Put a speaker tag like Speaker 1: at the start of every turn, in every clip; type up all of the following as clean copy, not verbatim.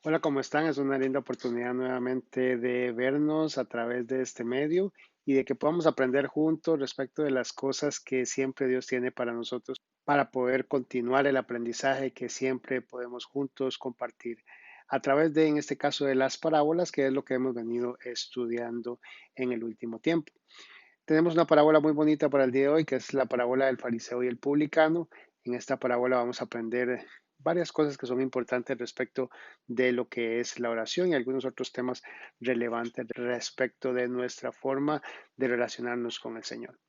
Speaker 1: Hola, ¿cómo están? Es una linda oportunidad nuevamente de vernos a través de este medio y de que podamos aprender juntos respecto de las cosas que siempre Dios tiene para nosotros, para poder continuar el aprendizaje que siempre podemos juntos compartir a través de, en este caso, de las parábolas, que es lo que hemos venido estudiando en el último tiempo. Tenemos una parábola muy bonita para el día de hoy, que es la parábola del fariseo y el publicano. En esta parábola vamos a aprender varias cosas que son importantes respecto de lo que es la oración y algunos otros temas relevantes respecto de nuestra forma de relacionarnos con el Señor.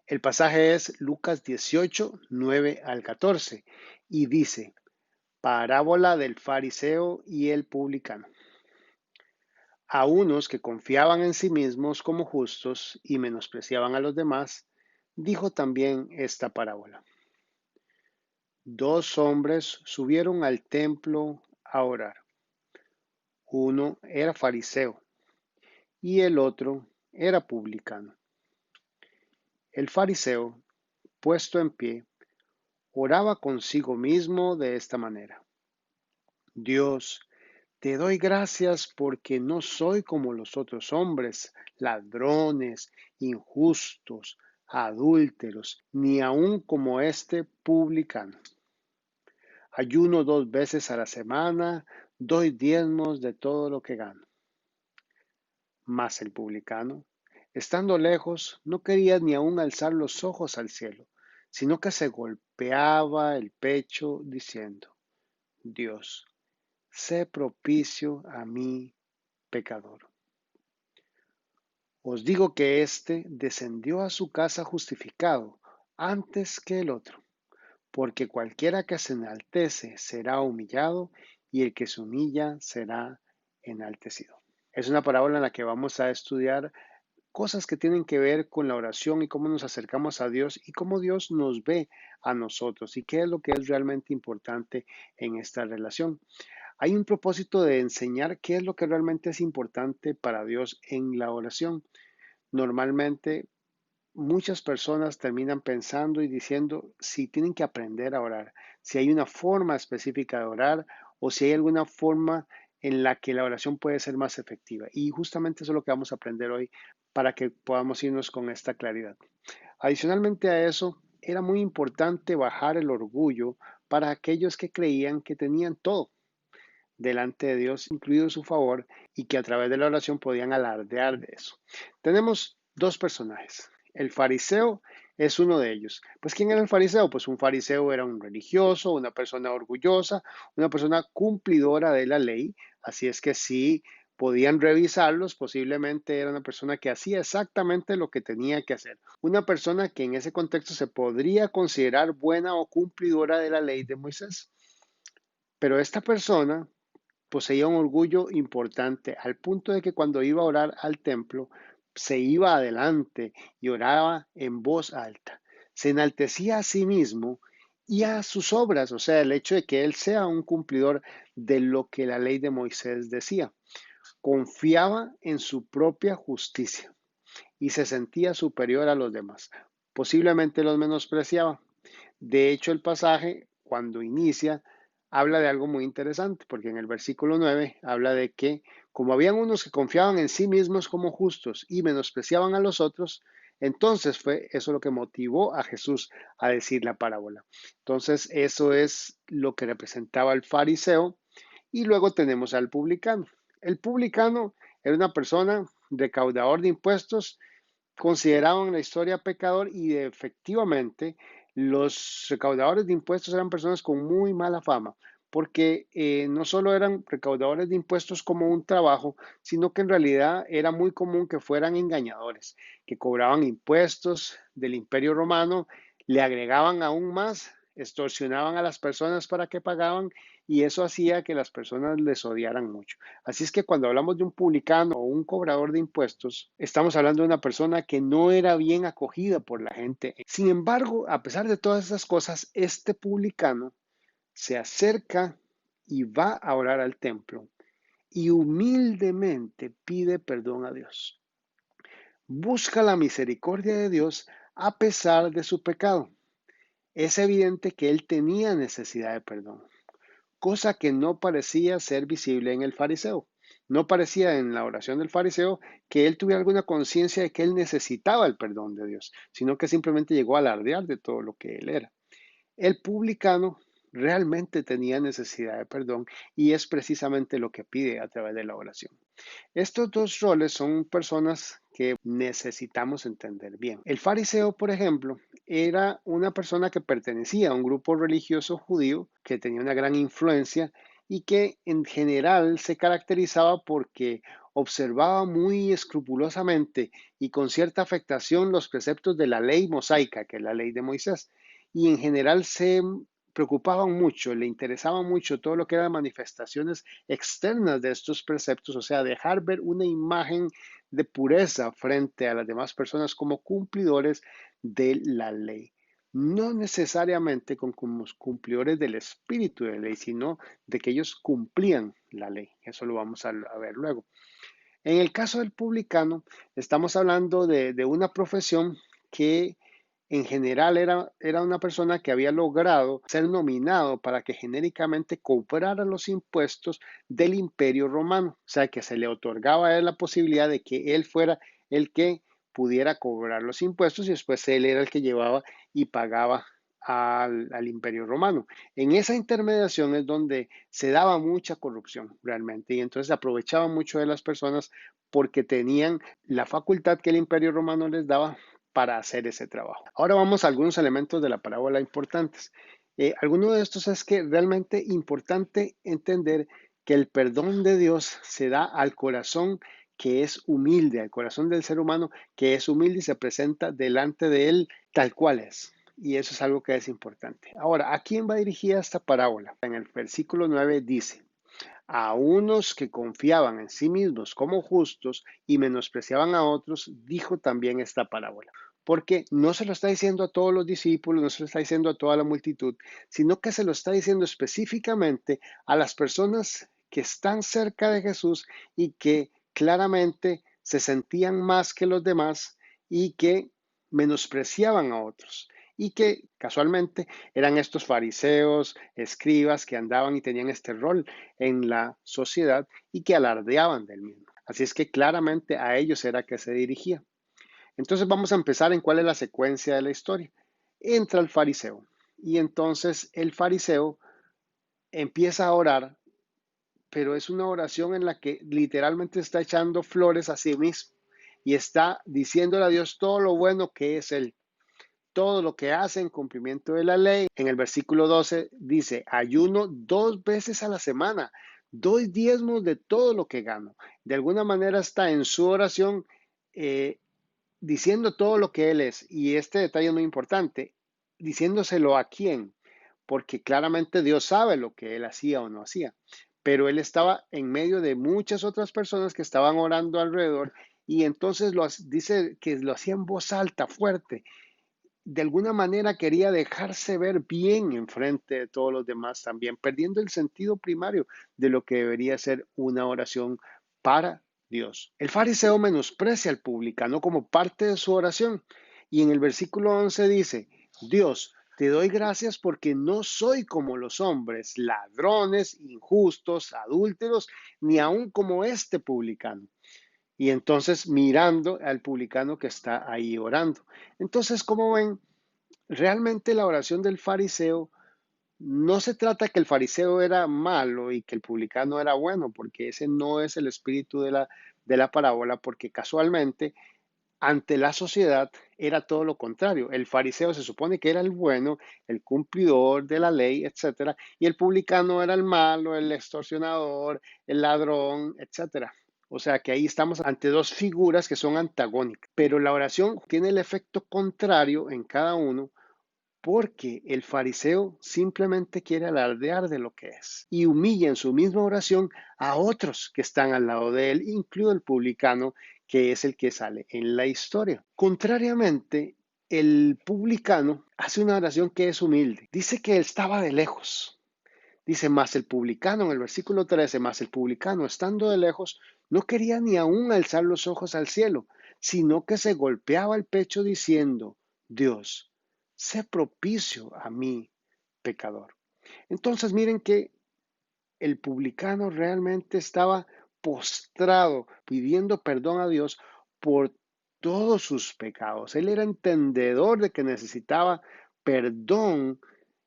Speaker 1: El pasaje es Lucas 18, 9 al 14 y dice, parábola del fariseo y el publicano. A unos que confiaban en sí mismos como justos y menospreciaban a los demás, dijo también esta parábola. Dos hombres subieron al templo a orar. Uno era fariseo y el otro era publicano. El fariseo, puesto en pie, oraba consigo mismo de esta manera. Dios, te doy gracias porque no soy como los otros hombres, ladrones, injustos, adúlteros, ni aun como este publicano. Ayuno 2 veces a la semana, doy diezmos de todo lo que gano. Mas el publicano, estando lejos, no quería ni aun alzar los ojos al cielo, sino que se golpeaba el pecho diciendo, Dios, sé propicio a mí, pecador. Os digo que éste descendió a su casa justificado antes que el otro, porque cualquiera que se enaltece será humillado y el que se humilla será enaltecido. Es una parábola en la que vamos a estudiar cosas que tienen que ver con la oración y cómo nos acercamos a Dios y cómo Dios nos ve a nosotros y qué es lo que es realmente importante en esta relación. Hay un propósito de enseñar qué es lo que realmente es importante para Dios en la oración. Normalmente muchas personas terminan pensando y diciendo si tienen que aprender a orar, si hay una forma específica de orar o si hay alguna forma en la que la oración puede ser más efectiva. Y justamente eso es lo que vamos a aprender hoy para que podamos irnos con esta claridad. Adicionalmente a eso, era muy importante bajar el orgullo para aquellos que creían que tenían todo delante de Dios, incluido su favor, y que a través de la oración podían alardear de eso. Tenemos dos personajes. El fariseo es uno de ellos. Pues, ¿quién era el fariseo? Pues un fariseo era un religioso, una persona orgullosa, una persona cumplidora de la ley. Así es que sí, podían revisarlos, posiblemente era una persona que hacía exactamente lo que tenía que hacer. Una persona que en ese contexto se podría considerar buena o cumplidora de la ley de Moisés. Pero esta persona poseía un orgullo importante al punto de que cuando iba a orar al templo, se iba adelante y oraba en voz alta. Se enaltecía a sí mismo y a sus obras, o sea, el hecho de que él sea un cumplidor de lo que la ley de Moisés decía. Confiaba en su propia justicia y se sentía superior a los demás. Posiblemente los menospreciaba. De hecho, el pasaje, cuando inicia, habla de algo muy interesante, porque en el versículo 9 habla de que como habían unos que confiaban en sí mismos como justos y menospreciaban a los otros, entonces fue eso lo que motivó a Jesús a decir la parábola. Entonces, eso es lo que representaba el fariseo y luego tenemos al publicano. El publicano era una persona recaudador de impuestos considerado en la historia pecador y efectivamente los recaudadores de impuestos eran personas con muy mala fama, porque no solo eran recaudadores de impuestos como un trabajo, sino que en realidad era muy común que fueran engañadores, que cobraban impuestos del Imperio Romano, le agregaban aún más, extorsionaban a las personas para que pagaban y eso hacía que las personas les odiaran mucho. Así es que cuando hablamos de un publicano o un cobrador de impuestos, estamos hablando de una persona que no era bien acogida por la gente. Sin embargo, a pesar de todas esas cosas, este publicano se acerca y va a orar al templo y humildemente pide perdón a Dios. Busca la misericordia de Dios a pesar de su pecado. Es evidente que él tenía necesidad de perdón. cosa que no parecía ser visible en el fariseo. No parecía en la oración del fariseo que él tuviera alguna conciencia de que él necesitaba el perdón de Dios, sino que simplemente llegó a alardear de todo lo que él era. El publicano realmente tenía necesidad de perdón y es precisamente lo que pide a través de la oración. Estos dos roles son personas que necesitamos entender bien. El fariseo, por ejemplo, era una persona que pertenecía a un grupo religioso judío que tenía una gran influencia y que en general se caracterizaba porque observaba muy escrupulosamente y con cierta afectación los preceptos de la ley mosaica, que es la ley de Moisés, y en general se preocupaban mucho, le interesaba mucho todo lo que eran manifestaciones externas de estos preceptos, o sea, dejar ver una imagen de pureza frente a las demás personas como cumplidores de la ley. No necesariamente como cumplidores del espíritu de la ley, sino de que ellos cumplían la ley. Eso lo vamos a ver luego. En el caso del publicano, estamos hablando de una profesión que en general era una persona que había logrado ser nominado para que genéricamente cobrara los impuestos del Imperio Romano. O sea, que se le otorgaba a él la posibilidad de que él fuera el que pudiera cobrar los impuestos y después él era el que llevaba y pagaba al Imperio Romano. En esa intermediación es donde se daba mucha corrupción realmente y entonces aprovechaban mucho de las personas porque tenían la facultad que el Imperio Romano les daba para hacer ese trabajo. Ahora vamos a algunos elementos de la parábola importantes. Alguno de estos es que realmente importante entender que el perdón de Dios se da al corazón que es humilde, al corazón del ser humano que es humilde y se presenta delante de él tal cual es. Y eso es algo que es importante. Ahora, ¿a quién va dirigida esta parábola? En el versículo 9 dice, a unos que confiaban en sí mismos como justos y menospreciaban a otros, dijo también esta parábola. Porque no se lo está diciendo a todos los discípulos, no se lo está diciendo a toda la multitud, sino que se lo está diciendo específicamente a las personas que están cerca de Jesús y que claramente se sentían más que los demás y que menospreciaban a otros y que casualmente eran estos fariseos, escribas que andaban y tenían este rol en la sociedad y que alardeaban del mismo. Así es que claramente a ellos era que se dirigía. Entonces vamos a empezar en cuál es la secuencia de la historia. Entra el fariseo y entonces el fariseo empieza a orar, pero es una oración en la que literalmente está echando flores a sí mismo y está diciéndole a Dios todo lo bueno que es él, todo lo que hace en cumplimiento de la ley. En el versículo 12 dice, ayuno 2 veces a la semana, doy diezmos de todo lo que gano. De alguna manera está en su oración eh, diciendo todo lo que él es. Y este detalle es muy importante, diciéndoselo a quién, porque claramente Dios sabe lo que él hacía o no hacía. Pero él estaba en medio de muchas otras personas que estaban orando alrededor y entonces dice que lo hacía en voz alta, fuerte, de alguna manera quería dejarse ver bien enfrente de todos los demás también, perdiendo el sentido primario de lo que debería ser una oración para Dios. El fariseo menosprecia al publicano como parte de su oración y en el versículo 11 dice, Dios, te doy gracias porque no soy como los hombres, ladrones, injustos, adúlteros, ni aun como este publicano. Y entonces mirando al publicano que está ahí orando. Entonces, como ven, realmente la oración del fariseo no se trata que el fariseo era malo y que el publicano era bueno, porque ese no es el espíritu de la parábola, porque casualmente ante la sociedad era todo lo contrario. El fariseo se supone que era el bueno, el cumplidor de la ley, etcétera, y el publicano era el malo, el extorsionador, el ladrón, etcétera. O sea que ahí estamos ante dos figuras que son antagónicas, pero la oración tiene el efecto contrario en cada uno porque el fariseo simplemente quiere alardear de lo que es y humilla en su misma oración a otros que están al lado de él, incluido el publicano, que es el que sale en la historia. Contrariamente, el publicano hace una oración que es humilde. Dice que él estaba de lejos. Dice, más el publicano, en el versículo 13, más el publicano, estando de lejos, no quería ni aún alzar los ojos al cielo, sino que se golpeaba el pecho diciendo, Dios, sé propicio a mí, pecador. Entonces miren que el publicano realmente estaba postrado, pidiendo perdón a Dios por todos sus pecados. Él era entendedor de que necesitaba perdón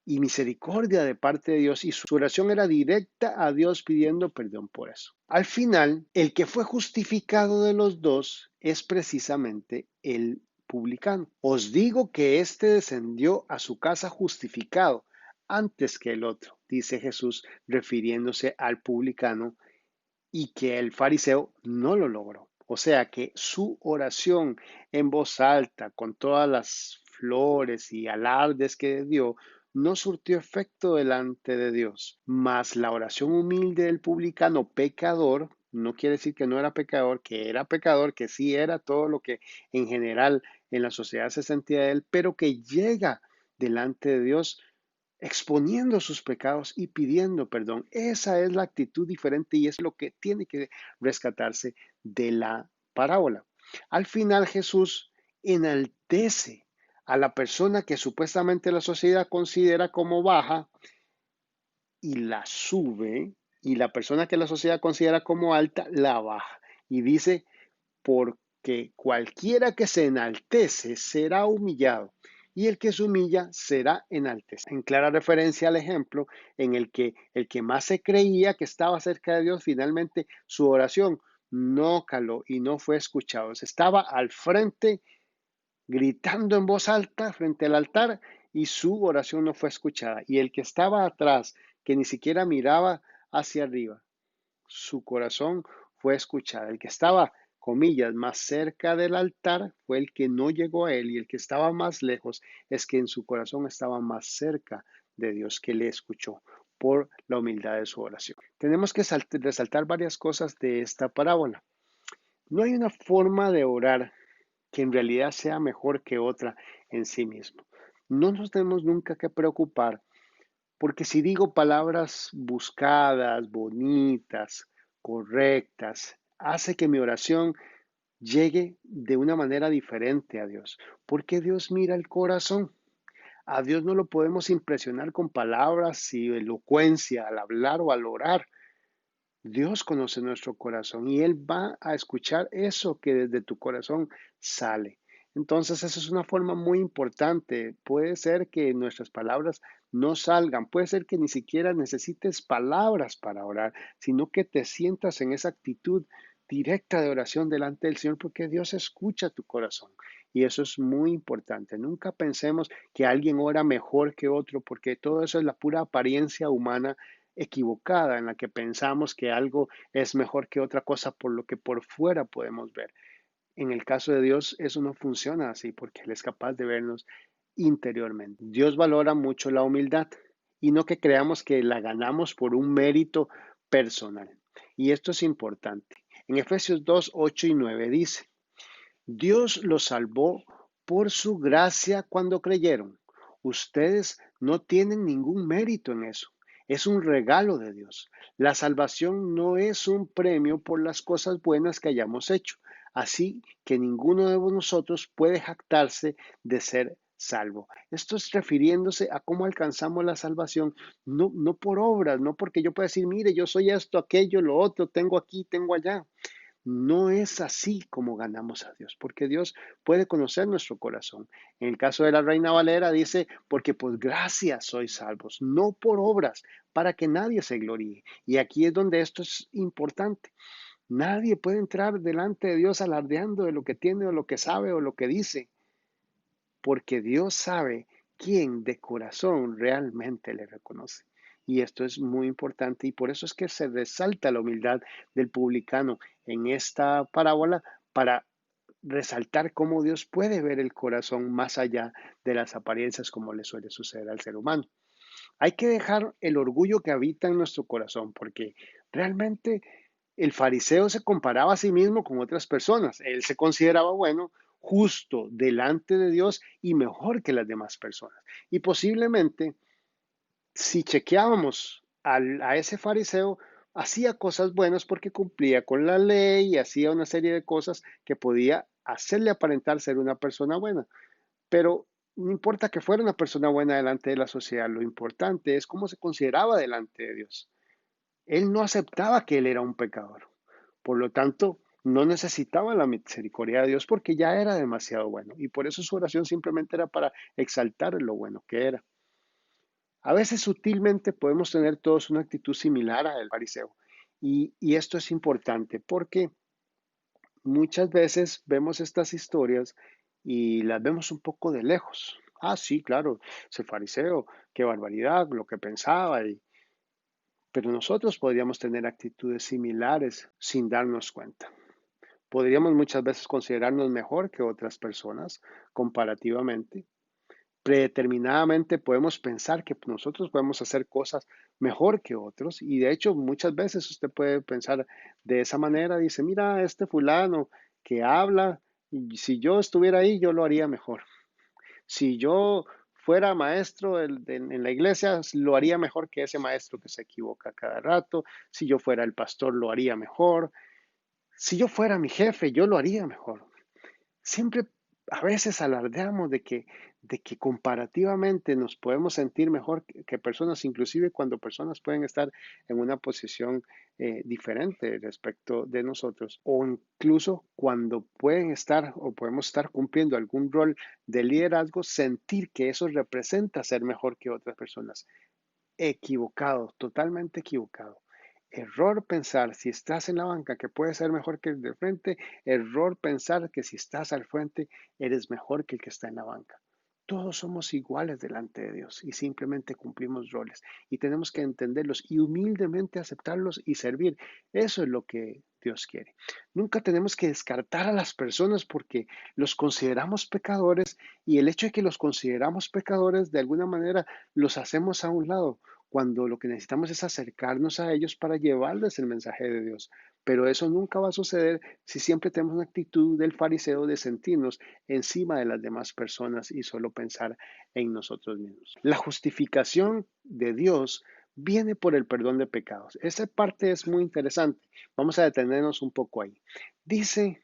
Speaker 1: y misericordia de parte de Dios y su oración era directa a Dios pidiendo perdón por eso. Al final, el que fue justificado de los dos es precisamente el publicano. Os digo que éste descendió a su casa justificado antes que el otro, dice Jesús refiriéndose al publicano y que el fariseo no lo logró. O sea que su oración en voz alta, con todas las flores y alardes que dio, no surtió efecto delante de Dios. Mas la oración humilde del publicano pecador, no quiere decir que no era pecador, que sí era todo lo que en general en la sociedad se sentía de él, pero que llega delante de Dios exponiendo sus pecados y pidiendo perdón. Esa es la actitud diferente y es lo que tiene que rescatarse de la parábola. Al final Jesús enaltece a la persona que supuestamente la sociedad considera como baja y la sube, y la persona que la sociedad considera como alta la baja. Y dice, porque cualquiera que se enaltece será humillado, y el que se humilla será enaltecido. En clara referencia al ejemplo en el que más se creía que estaba cerca de Dios, finalmente su oración no caló y no fue escuchado. Estaba al frente gritando en voz alta frente al altar y su oración no fue escuchada. Y el que estaba atrás, que ni siquiera miraba hacia arriba, su corazón fue escuchado. El que estaba, comillas, más cerca del altar fue el que no llegó a él y el que estaba más lejos es que en su corazón estaba más cerca de Dios que le escuchó por la humildad de su oración. Tenemos que resaltar varias cosas de esta parábola. No hay una forma de orar que en realidad sea mejor que otra en sí mismo. No nos tenemos nunca que preocupar porque si digo palabras buscadas, bonitas, correctas, hace que mi oración llegue de una manera diferente a Dios, porque Dios mira el corazón. A Dios no lo podemos impresionar con palabras y elocuencia al hablar o al orar. Dios conoce nuestro corazón y Él va a escuchar eso que desde tu corazón sale. Entonces, esa es una forma muy importante. Puede ser que nuestras palabras no salgan, puede ser que ni siquiera necesites palabras para orar, sino que te sientas en esa actitud directa de oración delante del Señor, porque Dios escucha tu corazón. Y eso es muy importante. Nunca pensemos que alguien ora mejor que otro, porque todo eso es la pura apariencia humana equivocada en la que pensamos que algo es mejor que otra cosa por lo que por fuera podemos ver. En el caso de Dios, eso no funciona así porque Él es capaz de vernos interiormente. Dios valora mucho la humildad y no que creamos que la ganamos por un mérito personal. Y esto es importante. En Efesios 2, 8 y 9 dice, Dios los salvó por su gracia cuando creyeron. Ustedes no tienen ningún mérito en eso. Es un regalo de Dios. La salvación no es un premio por las cosas buenas que hayamos hecho. Así que ninguno de nosotros puede jactarse de ser salvo. Esto es refiriéndose a cómo alcanzamos la salvación, no por obras, no porque yo pueda decir, mire, yo soy esto, aquello, lo otro, tengo aquí, tengo allá. No es así como ganamos a Dios, porque Dios puede conocer nuestro corazón. En el caso de la Reina Valera dice, porque por gracia sois salvos, no por obras, para que nadie se gloríe. Y aquí es donde esto es importante. Nadie puede entrar delante de Dios alardeando de lo que tiene o lo que sabe o lo que dice, porque Dios sabe quién de corazón realmente le reconoce. Y esto es muy importante y por eso es que se resalta la humildad del publicano en esta parábola para resaltar cómo Dios puede ver el corazón más allá de las apariencias como le suele suceder al ser humano. Hay que dejar el orgullo que habita en nuestro corazón porque realmente el fariseo se comparaba a sí mismo con otras personas. Él se consideraba bueno, justo delante de Dios y mejor que las demás personas. Y posiblemente, si chequeábamos a ese fariseo, hacía cosas buenas porque cumplía con la ley y hacía una serie de cosas que podía hacerle aparentar ser una persona buena. Pero no importa que fuera una persona buena delante de la sociedad, lo importante es cómo se consideraba delante de Dios. Él no aceptaba que él era un pecador. Por lo tanto, no necesitaba la misericordia de Dios porque ya era demasiado bueno. Y por eso su oración simplemente era para exaltar lo bueno que era. A veces sutilmente podemos tener todos una actitud similar a el fariseo. Y esto es importante porque muchas veces vemos estas historias y las vemos un poco de lejos. Ah, sí, claro, ese fariseo, qué barbaridad, lo que pensaba. Pero nosotros podríamos tener actitudes similares sin darnos cuenta. Podríamos muchas veces considerarnos mejor que otras personas comparativamente. Predeterminadamente podemos pensar que nosotros podemos hacer cosas mejor que otros y de hecho muchas veces usted puede pensar de esa manera, dice, mira, este fulano que habla, y si yo estuviera ahí yo lo haría mejor. Si yo fuera maestro en la iglesia, lo haría mejor que ese maestro que se equivoca cada rato. Si yo fuera el pastor, lo haría mejor. Si yo fuera mi jefe, yo lo haría mejor. Siempre a veces alardeamos de que comparativamente nos podemos sentir mejor que personas, inclusive cuando personas pueden estar en una posición diferente respecto de nosotros, o incluso cuando pueden estar o podemos estar cumpliendo algún rol de liderazgo, sentir que eso representa ser mejor que otras personas. Equivocado, totalmente equivocado. Error pensar si estás en la banca que puedes ser mejor que el de frente. Error pensar que si estás al frente eres mejor que el que está en la banca. Todos somos iguales delante de Dios y simplemente cumplimos roles y tenemos que entenderlos y humildemente aceptarlos y servir. Eso es lo que Dios quiere. Nunca tenemos que descartar a las personas porque los consideramos pecadores y el hecho de que los consideramos pecadores de alguna manera los hacemos a un lado cuando lo que necesitamos es acercarnos a ellos para llevarles el mensaje de Dios. Pero eso nunca va a suceder si siempre tenemos una actitud del fariseo de sentirnos encima de las demás personas y solo pensar en nosotros mismos. La justificación de Dios viene por el perdón de pecados. Esa parte es muy interesante. Vamos a detenernos un poco ahí. Dice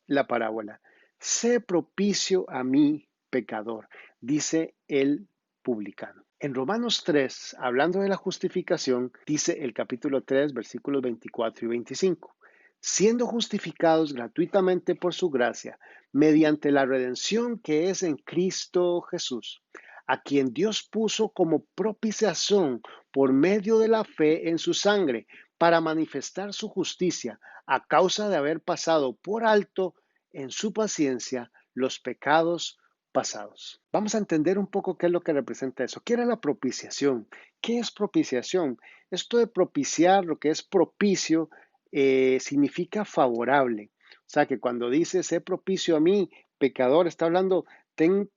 Speaker 1: la parábola, sé propicio a mí, pecador, dice el publicano. En Romanos 3, hablando de la justificación, dice el capítulo 3, versículos 24 y 25. Siendo justificados gratuitamente por su gracia, mediante la redención que es en Cristo Jesús, a quien Dios puso como propiciación por medio de la fe en su sangre, para manifestar su justicia a causa de haber pasado por alto en su paciencia los pecados pasados. Vamos a entender un poco qué es lo que representa eso. ¿Qué era la propiciación? ¿Qué es propiciación? Esto de propiciar, lo que es propicio, significa favorable. O sea que cuando dice, sé propicio a mí, pecador, está hablando, ten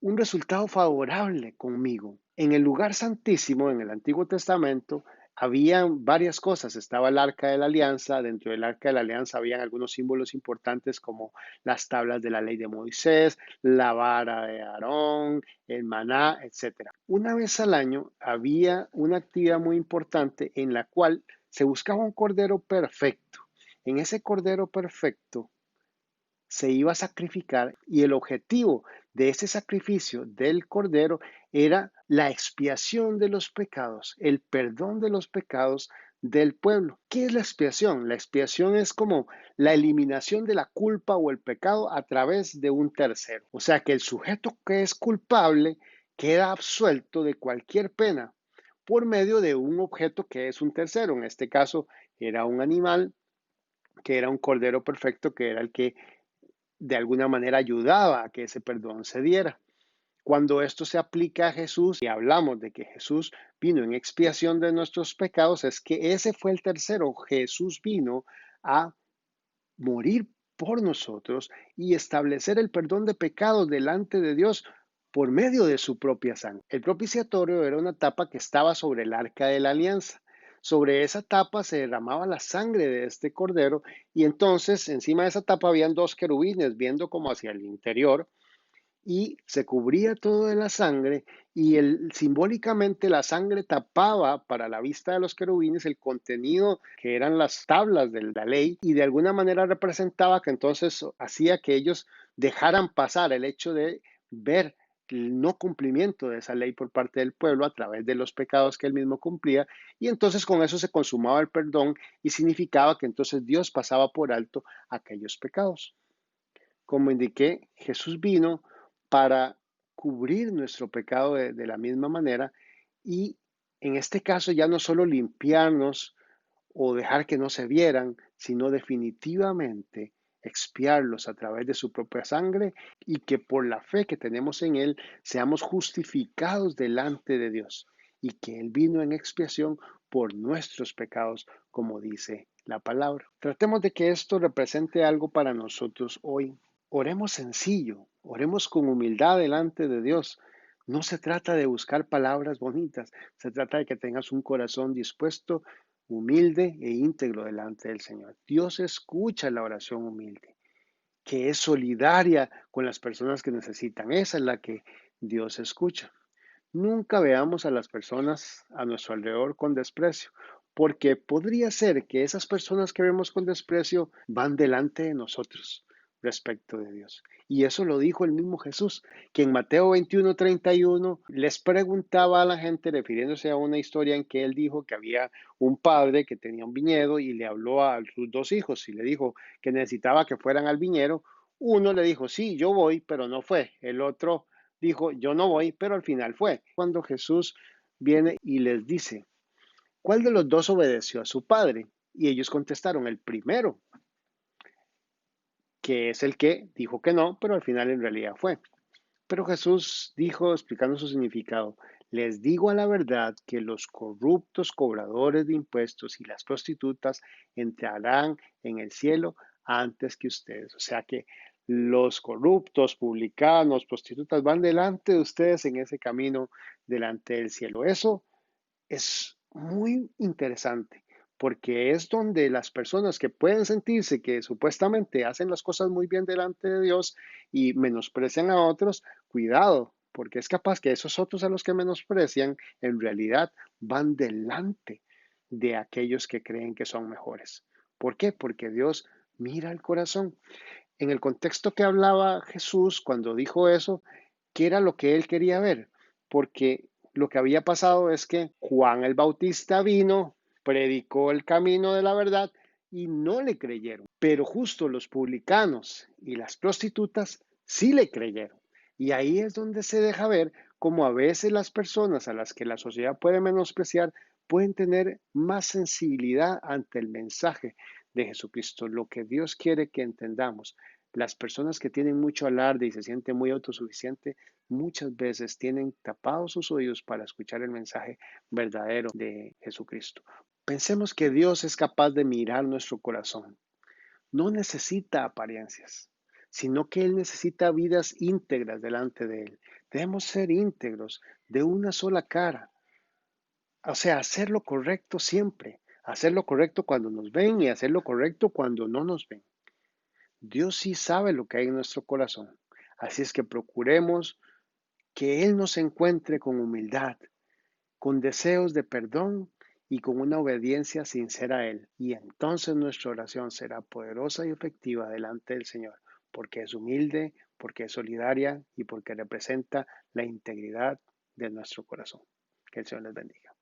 Speaker 1: un resultado favorable conmigo. En el lugar santísimo, en el Antiguo Testamento, habían varias cosas. Estaba el Arca de la Alianza. Dentro del Arca de la Alianza habían algunos símbolos importantes como las tablas de la ley de Moisés, la vara de Aarón, el maná, etcétera. Una vez al año había una actividad muy importante en la cual se buscaba un cordero perfecto. En ese cordero perfecto se iba a sacrificar y el objetivo de ese sacrificio del cordero era la expiación de los pecados, el perdón de los pecados del pueblo. ¿Qué es la expiación? La expiación es como la eliminación de la culpa o el pecado a través de un tercero. O sea que el sujeto que es culpable queda absuelto de cualquier pena por medio de un objeto que es un tercero. En este caso era un animal, que era un cordero perfecto, que era el que de alguna manera ayudaba a que ese perdón se diera. Cuando esto se aplica a Jesús y hablamos de que Jesús vino en expiación de nuestros pecados, es que ese fue el tercero. Jesús vino a morir por nosotros y establecer el perdón de pecados delante de Dios por medio de su propia sangre. El propiciatorio era una tapa que estaba sobre el arca de la alianza. Sobre esa tapa se derramaba la sangre de este cordero y entonces encima de esa tapa habían dos querubines viendo como hacia el interior y se cubría todo de la sangre y simbólicamente la sangre tapaba para la vista de los querubines el contenido que eran las tablas de la ley y de alguna manera representaba que entonces hacía que ellos dejaran pasar el hecho de ver el no cumplimiento de esa ley por parte del pueblo a través de los pecados que él mismo cumplía, y entonces con eso se consumaba el perdón y significaba que entonces Dios pasaba por alto aquellos pecados. Como indiqué, Jesús vino para cubrir nuestro pecado de la misma manera y en este caso ya no solo limpiarnos o dejar que no se vieran, sino definitivamente expiarlos a través de su propia sangre y que por la fe que tenemos en Él seamos justificados delante de Dios y que Él vino en expiación por nuestros pecados, como dice la palabra. Tratemos de que esto represente algo para nosotros hoy. Oremos sencillo, oremos con humildad delante de Dios. No se trata de buscar palabras bonitas, se trata de que tengas un corazón dispuesto, humilde e íntegro delante del Señor. Dios escucha la oración humilde, que es solidaria con las personas que necesitan. Esa es la que Dios escucha. Nunca veamos a las personas a nuestro alrededor con desprecio, porque podría ser que esas personas que vemos con desprecio van delante de nosotros respecto de Dios. Y eso lo dijo el mismo Jesús, que en Mateo 21:31 les preguntaba a la gente, refiriéndose a una historia en que él dijo que había un padre que tenía un viñedo y le habló a sus dos hijos y le dijo que necesitaba que fueran al viñedo. Uno le dijo, sí, yo voy, pero no fue. El otro dijo, yo no voy, pero al final fue. Cuando Jesús viene y les dice, ¿cuál de los dos obedeció a su padre? Y ellos contestaron, el primero, que es el que dijo que no, pero al final en realidad fue. Pero Jesús dijo, explicando su significado, les digo a la verdad que los corruptos cobradores de impuestos y las prostitutas entrarán en el cielo antes que ustedes. O sea que los corruptos, publicanos, prostitutas van delante de ustedes en ese camino delante del cielo. Eso es muy interesante porque es donde las personas que pueden sentirse que supuestamente hacen las cosas muy bien delante de Dios y menosprecian a otros, cuidado, porque es capaz que esos otros a los que menosprecian en realidad van delante de aquellos que creen que son mejores. ¿Por qué? Porque Dios mira el corazón. En el contexto que hablaba Jesús cuando dijo eso, ¿qué era lo que él quería ver? Porque lo que había pasado es que Juan el Bautista vino, predicó el camino de la verdad y no le creyeron. Pero justo los publicanos y las prostitutas sí le creyeron. Y ahí es donde se deja ver cómo a veces las personas a las que la sociedad puede menospreciar pueden tener más sensibilidad ante el mensaje de Jesucristo, lo que Dios quiere que entendamos. Las personas que tienen mucho alarde y se sienten muy autosuficientes, muchas veces tienen tapados sus oídos para escuchar el mensaje verdadero de Jesucristo. Pensemos que Dios es capaz de mirar nuestro corazón. No necesita apariencias, sino que Él necesita vidas íntegras delante de Él. Debemos ser íntegros, de una sola cara. O sea, hacer lo correcto siempre. Hacer lo correcto cuando nos ven y hacer lo correcto cuando no nos ven. Dios sí sabe lo que hay en nuestro corazón. Así es que procuremos que Él nos encuentre con humildad, con deseos de perdón y con una obediencia sincera a Él. Y entonces nuestra oración será poderosa y efectiva delante del Señor, porque es humilde, porque es solidaria y porque representa la integridad de nuestro corazón. Que el Señor les bendiga.